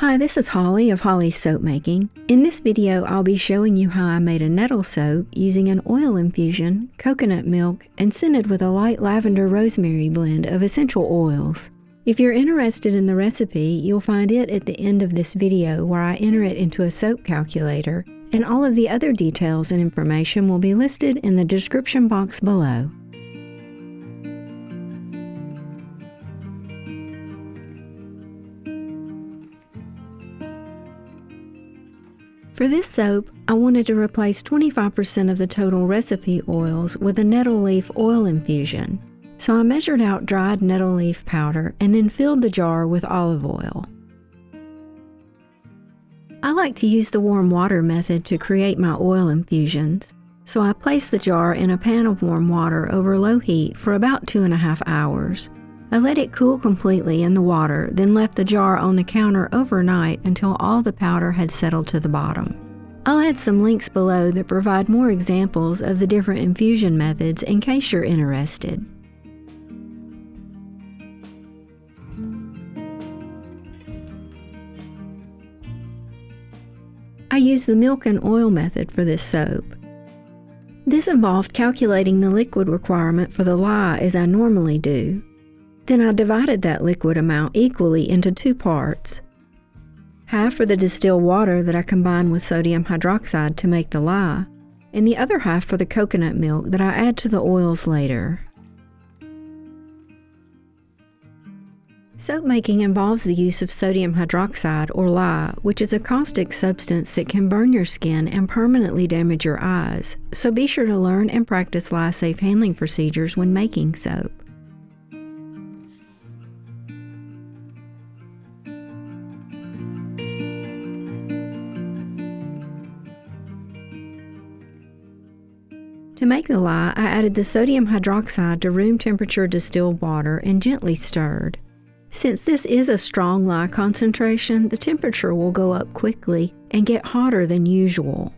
Hi, this is Holly of Holly's Soapmaking. In this video, I'll be showing you how I made a nettle soap using an oil infusion, coconut milk, and scented with a light lavender rosemary blend of essential oils. If you're interested in the recipe, you'll find it at the end of this video where I enter it into a soap calculator, and all of the other details and information will be listed in the description box below. For this soap, I wanted to replace 25% of the total recipe oils with a nettle leaf oil infusion. So I measured out dried nettle leaf powder and then filled the jar with olive oil. I like to use the warm water method to create my oil infusions, so I placed the jar in a pan of warm water over low heat for about 2.5 hours. I let it cool completely in the water, then left the jar on the counter overnight until all the powder had settled to the bottom. I'll add some links below that provide more examples of the different infusion methods in case you're interested. I used the milk and oil method for this soap. This involved calculating the liquid requirement for the lye as I normally do. Then I divided that liquid amount equally into 2 parts. Half for the distilled water that I combine with sodium hydroxide to make the lye, and the other half for the coconut milk that I add to the oils later. Soap making involves the use of sodium hydroxide or lye, which is a caustic substance that can burn your skin and permanently damage your eyes, so be sure to learn and practice lye-safe handling procedures when making soap. To make the lye, I added the sodium hydroxide to room temperature distilled water and gently stirred. Since this is a strong lye concentration, the temperature will go up quickly and get hotter than usual.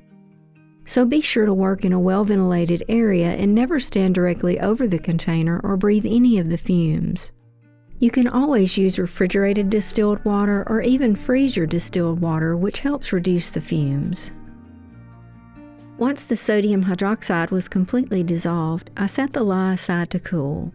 So be sure to work in a well-ventilated area and never stand directly over the container or breathe any of the fumes. You can always use refrigerated distilled water or even freeze your distilled water, which helps reduce the fumes. Once the sodium hydroxide was completely dissolved, I set the lye aside to cool.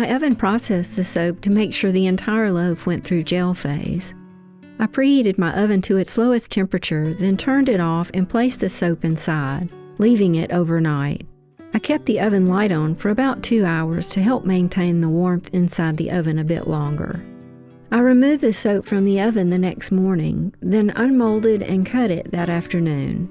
I oven processed the soap to make sure the entire loaf went through gel phase. I preheated my oven to its lowest temperature, then turned it off and placed the soap inside, leaving it overnight. I kept the oven light on for about 2 hours to help maintain the warmth inside the oven a bit longer. I removed the soap from the oven the next morning, then unmolded and cut it that afternoon.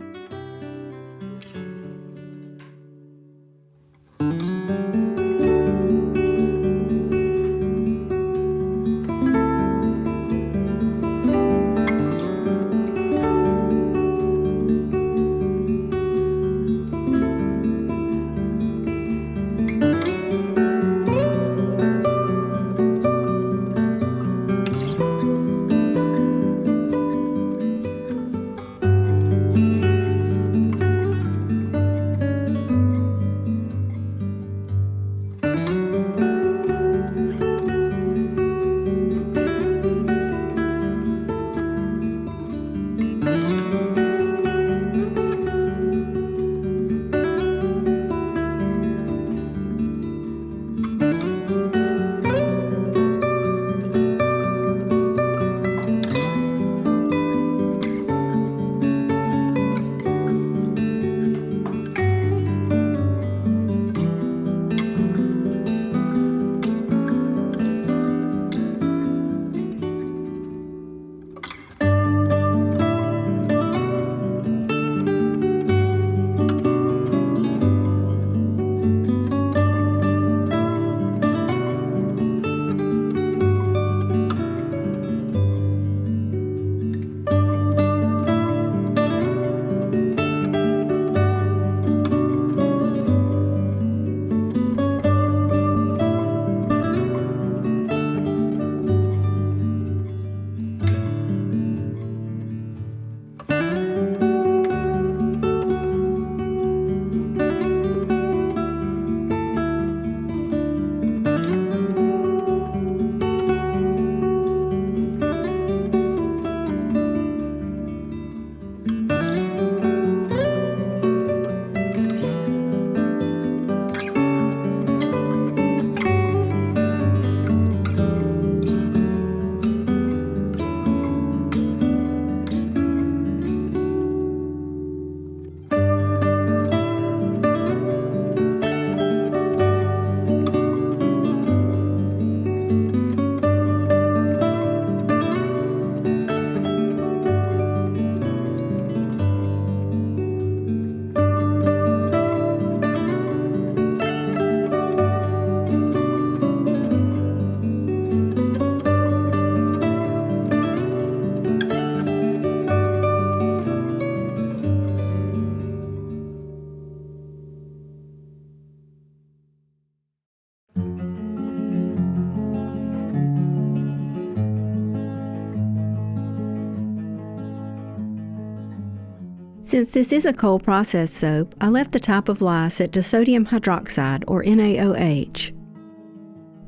Since this is a cold process soap, I left the type of lye set to sodium hydroxide, or NaOH.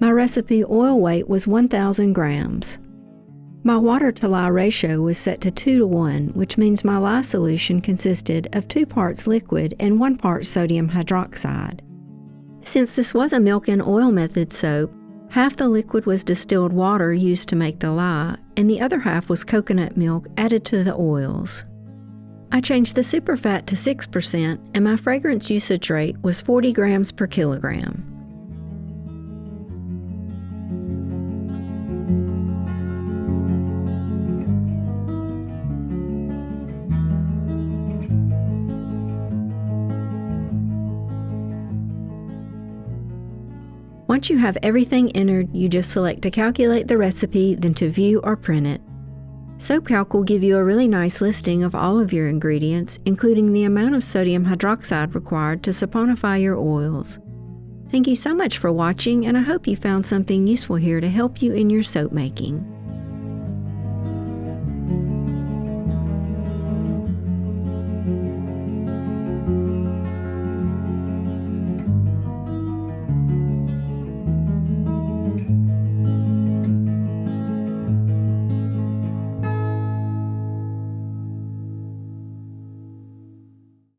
My recipe oil weight was 1,000 grams. My water to lye ratio was set to 2:1, which means my lye solution consisted of 2 parts liquid and 1 part sodium hydroxide. Since this was a milk and oil method soap, half the liquid was distilled water used to make the lye, and the other half was coconut milk added to the oils. I changed the superfat to 6%, and my fragrance usage rate was 40 grams per kilogram. Once you have everything entered, you just select to calculate the recipe, then to view or print it. SoapCalc will give you a really nice listing of all of your ingredients, including the amount of sodium hydroxide required to saponify your oils. Thank you so much for watching, and I hope you found something useful here to help you in your soap making.